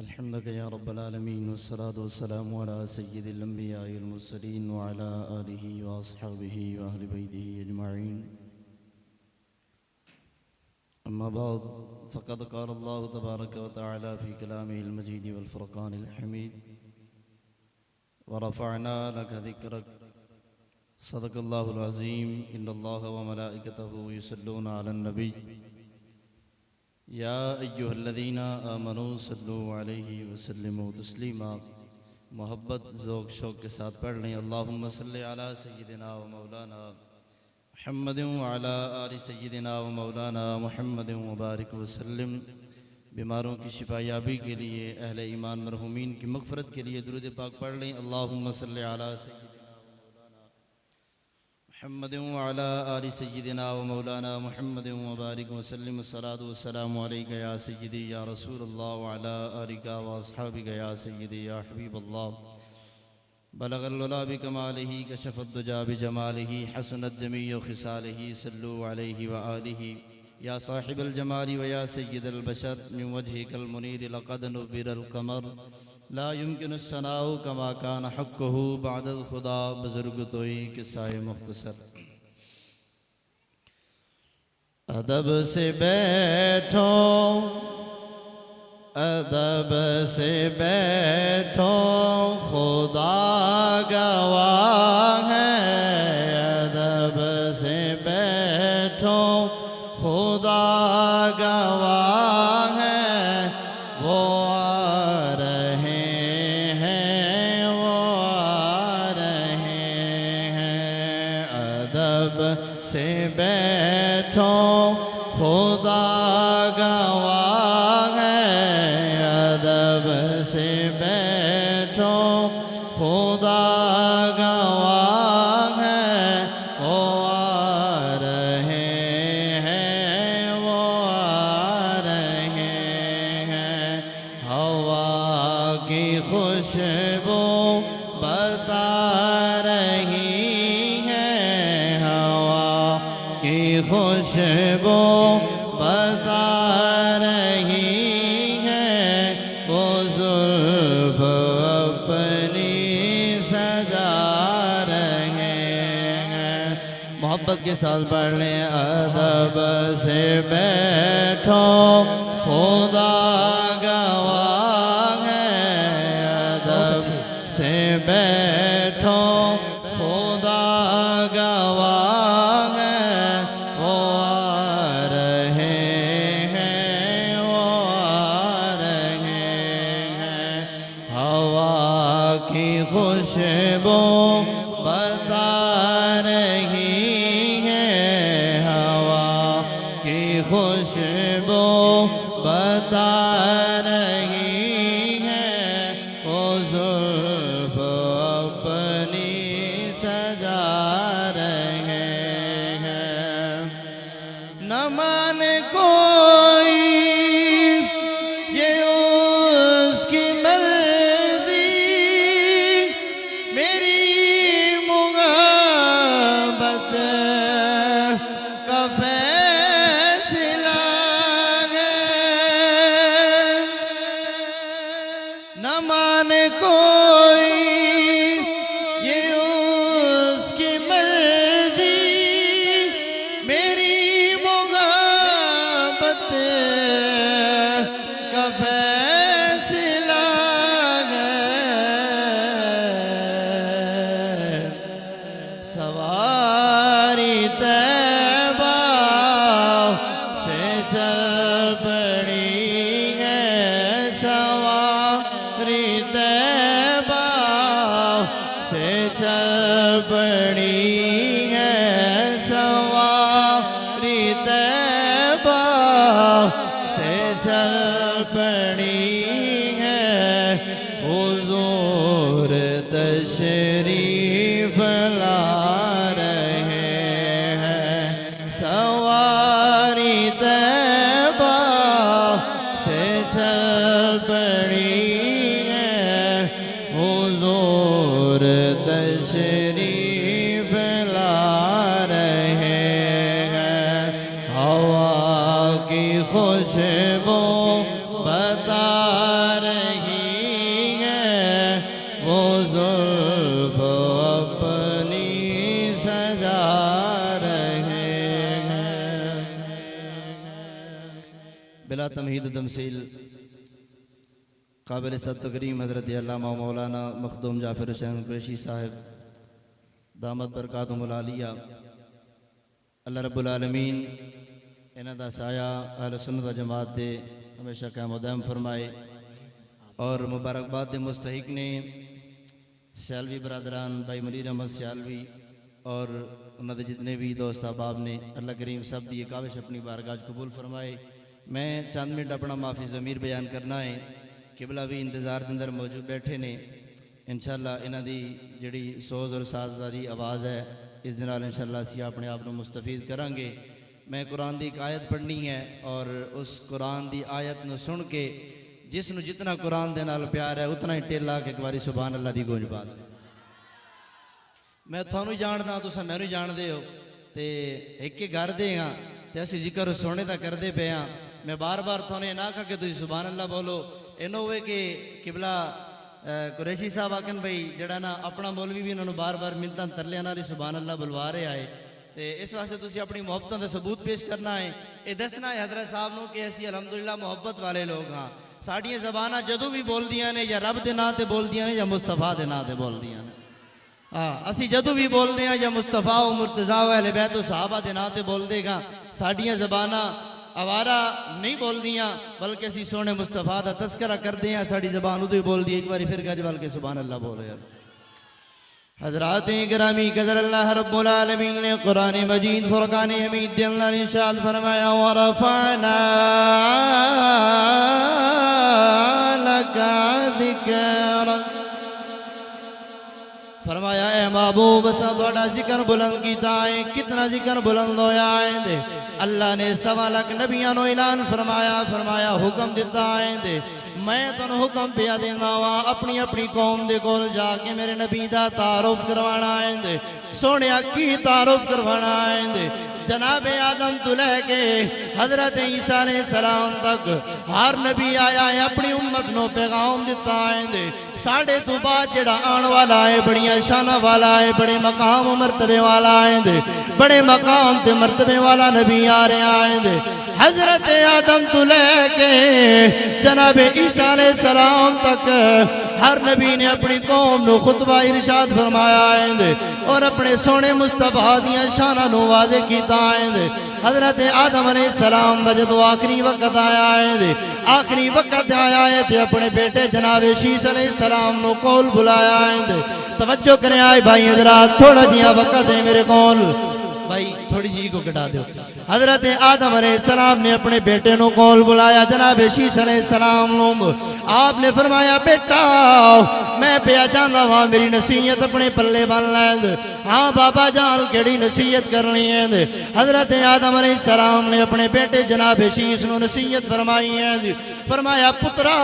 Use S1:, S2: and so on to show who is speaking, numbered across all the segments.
S1: الحمدك يا رب العالمين والصلاة والسلام على سيد الأنبياء المرسلين وعلى آله وأصحابه وأهل بيته أجمعين. أما بعد فقد قال الله تبارك وتعالى في كلامه المجيد والفرقان الحميد: ورفعنا لك ذكرك. صدق الله العظيم. إن الله وملائكته يصلون على النبي یا ایہا الذین آمنوا صلوا علیہ وسلموا تسلیما. محبت ذوق شوق کے ساتھ پڑھ لیں: اللہم صلی علی سیدنا و مولانا محمد وعلی آل سیدنا و مولانا محمد مبارک وسلم. بیماروں کی شفا یابی کے لیے، اہل ایمان مرحومین کی مغفرت کے لیے درود پاک پڑھ لیں: اللہم صلی علی سیدنا محمد وعلى آل سيدنا ومولانا محمد وبارك وسلم. الصلاة والسلام عليك يا سيدي يا رسول الله وعلى آلك وأصحابك يا سيدي يا حبيب الله. بلغ العلا بكماله كشف الدجى بجماله حسنت جميع خصاله. صلوا عليه وآله يا صاحب الجمال ويا سيد البشر. من وجهك المنير لقد نور القمر لا يمكن الثناء كما كان حقه بعد الخدا. بزرگ توئی قصہ مختصر. ادب سے بیٹھو، ادب سے بیٹھو، خدا گواہ ہے. ادب سے بیٹھو، خدا گواہ ہے. وہ سے بیٹھو، خدا گواہ ہے. ادب سے بیٹھو، خدا گواہ ہے. وہ آ رہے ہیں، وہ آ رہے ہیں. ہوا کی خوشبو بتا رہی کی خوشبو بتا رہی ہے. وہ زلف اپنی سجا رہے ہیں. محبت کے ساتھ پڑھ لیں: ادب سے بیٹھو، خدا گواہ ہے. ادب سے بیٹھو، خدا گواہ ہے. خوشبو بتا رہی ہے. ہوا کی خوشبو بتا رہی ہے. وہ زلف اپنی سجا رہے ہیں. نہ مانے کوئی یہ اس کی مرضی، میری محبت کا فیصلہ ہے. نہ مانے کوئی یہ اس کی مرضی، میری محبت کا فیصلہ ہے. سواری طیبہ سے چل پڑی ہے. سواری طیبہ سے چل پڑی ہے. سواری طیبہ سے چل پڑی ہے. حضور تشریف لا رہے ہیں. سواری طیبہ سے چل پڑی ہے. حضور تشریف لا رہے ہیں. ہوا کی خوشبو بتا رہی تمہید و تمثیل قابل صد تکریم حضرت علامہ مولانا مخدوم جعفر حسین قریشی صاحب دامت برکاتہم العالیہ، اللہ رب العالمین انہاں دا سایہ اہل سنت و جماعت دے ہمیشہ قائم و دائم فرمائے، اور مبارکباد دے مستحق نے سیالوی برادران بھائی منیر احمد سیالوی اور انہاں دے جتنے بھی دوست احباب نے، اللہ کریم سب دی کاوش اپنی بارگاہ قبول فرمائے۔ میں چند منٹ اپنا معافی ضمیر بیان کرنا ہے، قبلہ بھی انتظار دے اندر موجود بیٹھے نے، انشاءاللہ انہاں دی جڑی سوز اور ساز والی آواز ہے اس دن انشاءاللہ اسی اپنے آپ کو مستفیض کریں گے۔ میں قرآن دی ایک آیت پڑھنی ہے، اور اس قرآن دی آیت نو سن کے جس نو جتنا قرآن دے نال پیار ہے اتنا ہی ٹیلا کہ ایک باری سبحان اللہ دی گونج پا دے۔ میں تھانوں جاندا تساں مینوں جاندے ہو تے ایک کے گھر دے ہاں تے اسی ذکر سونے دا کردے پے ہاں۔ میں بار بار تھانے نہ کہا کہ تسی سبحان اللہ بولو، اینو ہوئے کہ قبلہ قریشی صاحب آکن بھائی جڑا نا اپنا مولوی بھی انہوں بار بار منتاں ترلیاں ناری سبحان اللہ بلوا رہے آئے، اس واسطے تسی اپنی محبتوں دا ثبوت پیش کرنا ہے۔ یہ دسنا ہے حضرت صاحب نو کہ ایسی الحمدللہ محبت والے لوگ ہاں، ساڑیاں زبانہ جدو بھی بول دیاں نے یا رب دے نا تے بول دیاں نے یا مصطفیٰ دے نا تے بول دیاں نے۔ اسی جدو بھی بول دے ہیں یا مصطفیٰ و مرتضیٰ و اہل بیت و صحابہ دے نا تے بول دے گا، ساڑیاں زبانہ آوارہ نہیں بول دیاں بلکہ اسی سونے مصطفیٰ دا تذکرہ کر دے ہیں، ساڑی زبان ادھو ہی بول دی، ایک باری پھر گا جوال کے سبحان اللہ بولے۔ حضرات اکرامی قدر اللہ رب العالمین نے قرآن مجید فرقان حمید دے اللہ ارشاد فرمایا وَرَفَعْنَا لَكَ ذِكْرَكَ، فرمایا اے محبوب اساں تہاڈا ذکر بلند کیتا ہے۔ کتنا ذکر بلند ہویا ہے دے اللہ نے 1.25 لاکھ نبیاں نو اعلان فرمایا حکم دیتا ہے دے میں تنو حکم پیا دینا وا اپنی اپنی قوم دے کول جا کے میرے نبی دا تعارف کروانا ہے دے۔ سونیا کی تعارف کروانا ہے دے؟ جناب آدم تو لے کے حضرت عیسیٰ علیہ السلام تک ہر نبی آیا ہے اپنی امت نو پیغام دیتا ہے دے۔ ساڑھے تو بعد جڑا آن والا ہے بڑی شانہ والا ہے، بڑے مقام و مرتبے والا ہے دے، بڑے مقام تے مرتبے والا نبی آ رہے آئے دے۔ حضرت آدم تو لے کے جناب عیسیٰ علیہ السلام تک ہر نبی نے اپنی قوم نو خطبہ ارشاد فرمایا ہے دے اور اپنے سونے مصطفیٰ دیا شانہ نو واضح کیتا ہے دے۔ حضرت آدم علیہ السلام دا جدو آخری وقت آیا ہے دے، آخری وقت آیا ہے دے اپنے بیٹے جناب شیس علیہ السلام نو کول بلایا ہے دے۔ توجہ کریں آئے بھائی حضرات، تھوڑا جیا وقت ہے میرے کول بھائی، تھوڑی جی کو کٹا دو۔ حضرت آدم علیہ السلام نے اپنے بیٹے نو کول بلایا جناب شیس علیہ السلام نو۔ آپ نے فرمایا بیٹا میں پیا جاندہ وہاں میری نصیحت اپنے پلے بن لیں دے۔ ہاں بابا جان کیڑی نصیحت کرنی ہے دے؟ حضرت آدم علیہ السلام نے اپنے بیٹے جناب شیس نو نصیحت فرمائی ہے دے۔ فرمایا پترا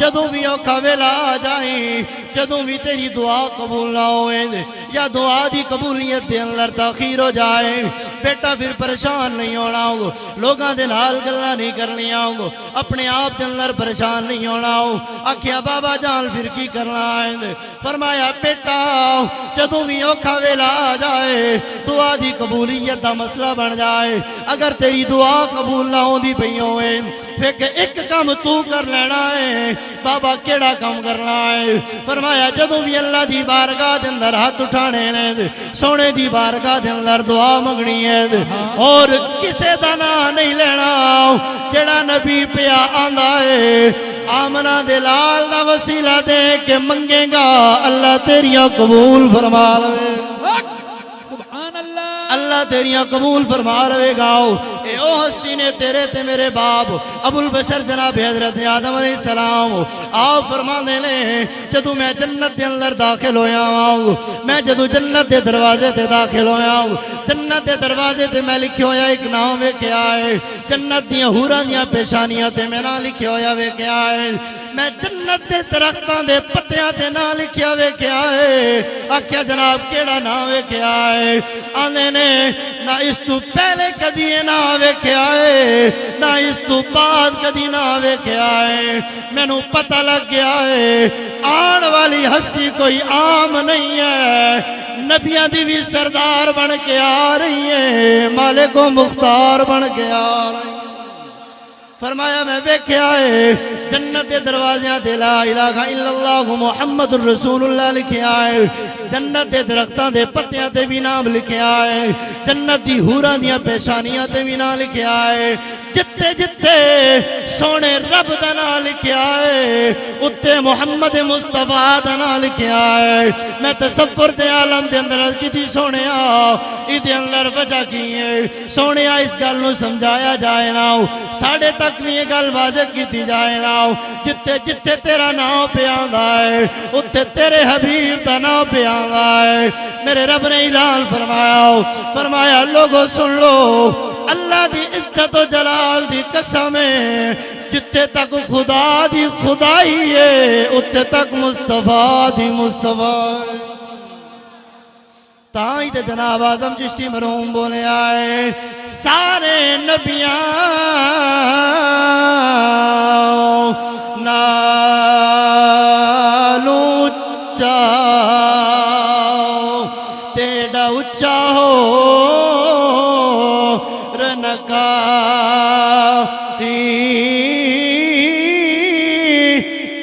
S1: جدوں بھی اوکھا ویلا آ جائیں، جدوں بھی تیری دعا قبول نہ ہوئے دے یا دعا دی قبولیت دے اندر تاخیر ہو جائے، بیٹا پھر پریشان نہیں ہونا ہو، لوگاں دے نال گلاں نہیں کرنیاں ہو، اپنے آپ دے اندر پریشان نہیں ہونا ہو۔ آکھیا بابا جان پھر کی کرنا ہے؟ فرمایا بیٹا جدوں بھی اوکھا ویلا آ جائے، دعا دی قبولیت دا مسئلہ بن جائے، اگر تیری دعا قبول نہ ہوندی پئی ہوئے پھر ایک کام تو کر لینا ہے۔ بابا کیڑا کام کرنا ہے؟ فرمایا جدوں بھی اللہ دی بارگاہ دے اندر ہاتھ اٹھانے نے، سونے دی بارگاہ دے اندر دعا منگنی ہے اور کسے دا نام نہیں لینا جڑا نبی پیا آندا ہے آمنہ دے لال دا وسیلہ دے کے منگے گا اللہ تیریاں قبول فرما لے، اللہ تیریاں قبول فرما رہے گاؤ۔ اے او ہستی نے تیرے تے میرے باپ ابو البشر جناب حضرت آدم علیہ السلام آپ فرما دے لیں جدو میں جنت دے اندر داخل ہویا ہوں، میں جدو جنت دے دروازے تے داخل ہویا ہوں، جنت دے دروازے تے میں لکھے ہویا ایک نام ویکھیا ہے، جنت دیاں حوراں دیاں پیشانیاں تے میں نام لکھے ہویا ویکھیا ہے، میں جنت دے درختاں دے پتیاں تے نام لکھیا ویکھیا ہے۔ آکھیا جناب کیڑا نام ویکھیا ہے؟ آندے نے نہ اس تو پہلے کدی نہ ویکھیا ہے نہ اس تو بعد کدی نہ ویکھیا ہے۔ میں نو پتہ لگ گیا ہے آن والی ہستی کوئی عام نہیں ہے، نبیاں دی بھی سردار بن کے آ رہی ہے، مالک و مختار بن کے آ رہی ہے۔ فرمایا میں ویکھیا ہے جنت دے دروازیاں تے لا الہ الا اللہ محمد رسول اللہ لکھیا ہے، جنت دے درختاں دے پتیاں تے بھی نام لکھیا ہے، جنت دی حوراں دیاں پیشانیاں تے بھی نام لکھیا ہے، جتے جتے سونے رب دا نام لکھیا ہے اتے محمد مصطفیٰ دا نام لکھیا ہے۔ میں تصور دے عالم دے اندر کیتی سونیا ایدے اندر وجہ کی ہے سونیا اس گل نو سمجھایا جائے نا ساڑھے تک بھی یہ گل واضح کیتی جائے نا جتے جتے تیرا نام پہ آندا ہے اتے تیرے حبیب دا نام پہ آندا ہے۔ میرے رب نے اعلان فرمایا لوگو سن لو اللہ دی عزت و جلال دی قسم ہے جتے تک خدا دی خدائی ہے اتے تک مصطفیٰ دی مصطفیٰ ہے۔ تائی تے جناب اعظم چشتی مرحوم بولے آئے سارے نبیاں نالو چاہو تیڑا اچھا ہو رنکا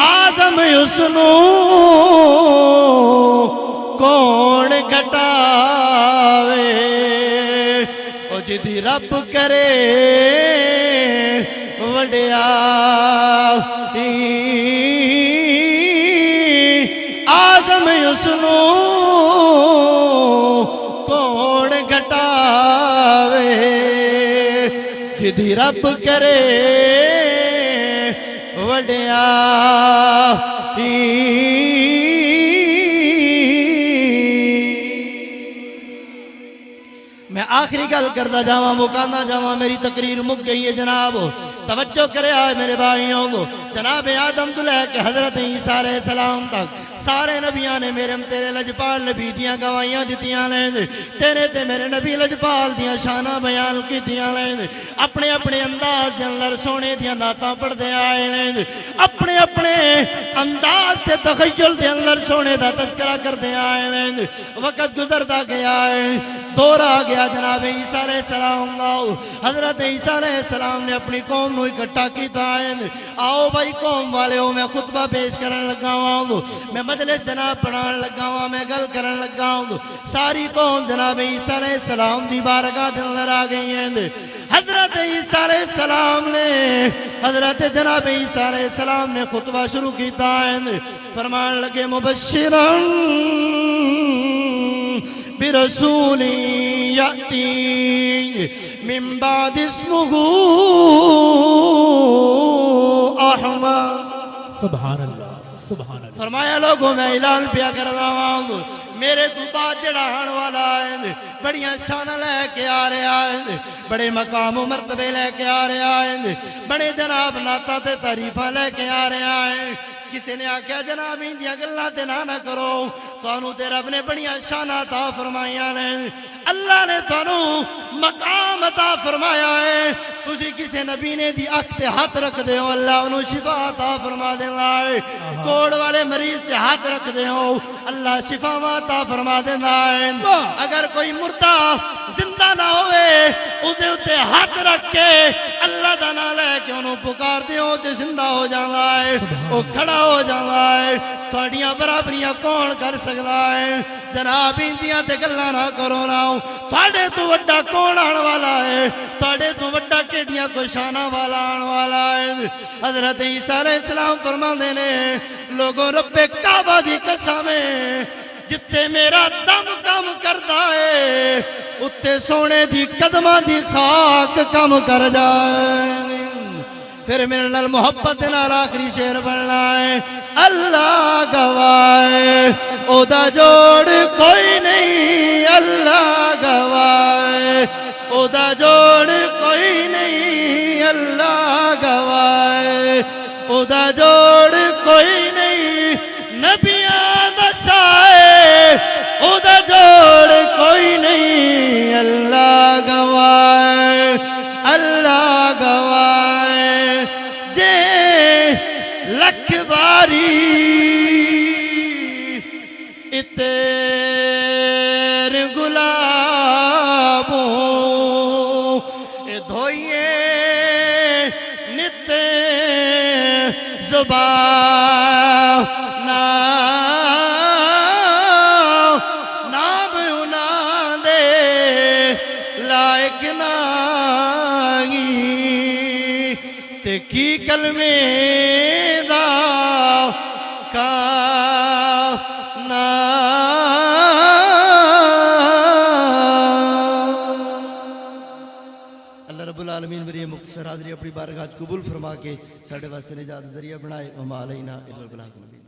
S1: آزم یسنو کون گھٹاوے او جدی رب کرے وڈیا آزم یسنو کون گھٹاوے جدی رب کرے وڈیا میں آخری گل کرتا جاواں مکانا جاواں میری تقریر مک گئی ہے جناب توجہ کرے آئے میرے بھائیوں کو جناب آدم تو لے کے حضرت عیسیٰ علیہ السلام تک سارے نبیاں نے میرے تیرے لجپال نبی دیاں گوائیاں دیتیاں لیں تیرے تے میرے نبی لجپال دیاں شانہ بیان کی دیاں لیں اپنے اپنے انداز دے اندر سونے دیاں ناتاں پڑھ دے آئے لیں اپنے اپنے انداز تے تخیل دے اندر سونے دا تذکرہ کر دے آئے لیں وقت گزرتا گیا ہے دور آ گیا جناب عیسیٰ علیہ السلام حضرت عیسیٰ علیہ السلام نے اپنی قوم نو اکٹھا کیتا ہے آؤ بھائی قوم والے ہو میں خطبہ پیش کرن لگا ہوں میں مجلس جناب پڑھان لگا ہوں میں گل کرن لگا ہوں ساری قوم جناب عیسیٰ علیہ السلام دی بارگاہ دے اندر آ گئی ہیں حضرت عیسیٰ علیہ السلام نے حضرت جناب عیسیٰ علیہ السلام نے خطبہ شروع کیتا ہے فرمان لگے مبشرن برسول یأتی من بعد اسمہ احمد
S2: سبحان اللہ سبحان اللہ
S1: فرمایا لوگوں میں اعلان پیا کر رہا ہوں میرے تو بات چڑھان والا ہے بڑیاں شانہ لے کے آ رہے آئیں بڑے مقام و مرتبے لے کے آ رہے آئیں بڑے جناب ناتا تے تعریفہ لے کے آ رہے آئیں کسی نے آکھیا جناب اندیاں گلاں تے نہ کرو تانوں تے رب نے بڑیاں شانہ عطا فرمائیاں نے اللہ نے تانوں مقام عطا فرمایا ہے تسی کسی نبی نے دی اکھ تے ہاتھ رکھ دے ہو اللہ انہوں شفا عطا فرما دینا ہے کوڑ والے مریض تے ہاتھ رکھ دے ہو اللہ شفا عطا فرما دینا ہے اگر کوئی مردہ زندہ نہ ہوئے اسے اتے ہاتھ رکھ کے اللہ دا نام لے کے انہوں پکار دے ہو تے زندہ ہو جانا ہے وہ کھڑا ہو جانا ہے تھوڑیاں برابریاں کون کر سکتا ہے جناب اندیاں تے گلاں نہ کرو نا تھوڑے تو وڈا کون آن والا ہے تھوڑے تو وڈا کیڑیاں کو شانہ والا آن والا ہے حضرت عیسیٰ علیہ السلام فرما دینے لوگوں رب کعبہ دی قسم ہے جتے میرا دم کم کرتا ہے اتے سونے دی قدمہ دی خاک کم کر جائے پھر میرے نال محبت نال آخری شعر بننا ہے اللہ گوائے او دا جوڑ کوئی نہیں اللہ گوائے او دا جوڑ کوئی نہیں اللہ گوائے او دا جوڑ کوئی نہیں نبیاں دا سائے او دا جوڑ کوئی نہیں اللہ گوائے اللہ گوائے جے لکھ باری اتر گلابوں دھوئیے نت زبان نام انہاں دے لائق نائی تے کی کلمے دا کانا اللہ رب العالمین میری مختصر حاضری اپنی بارگاہ قبول فرما کے ساڑھے واسطے نجات ذریعہ بنائے وما علینا الا البلاغ المبین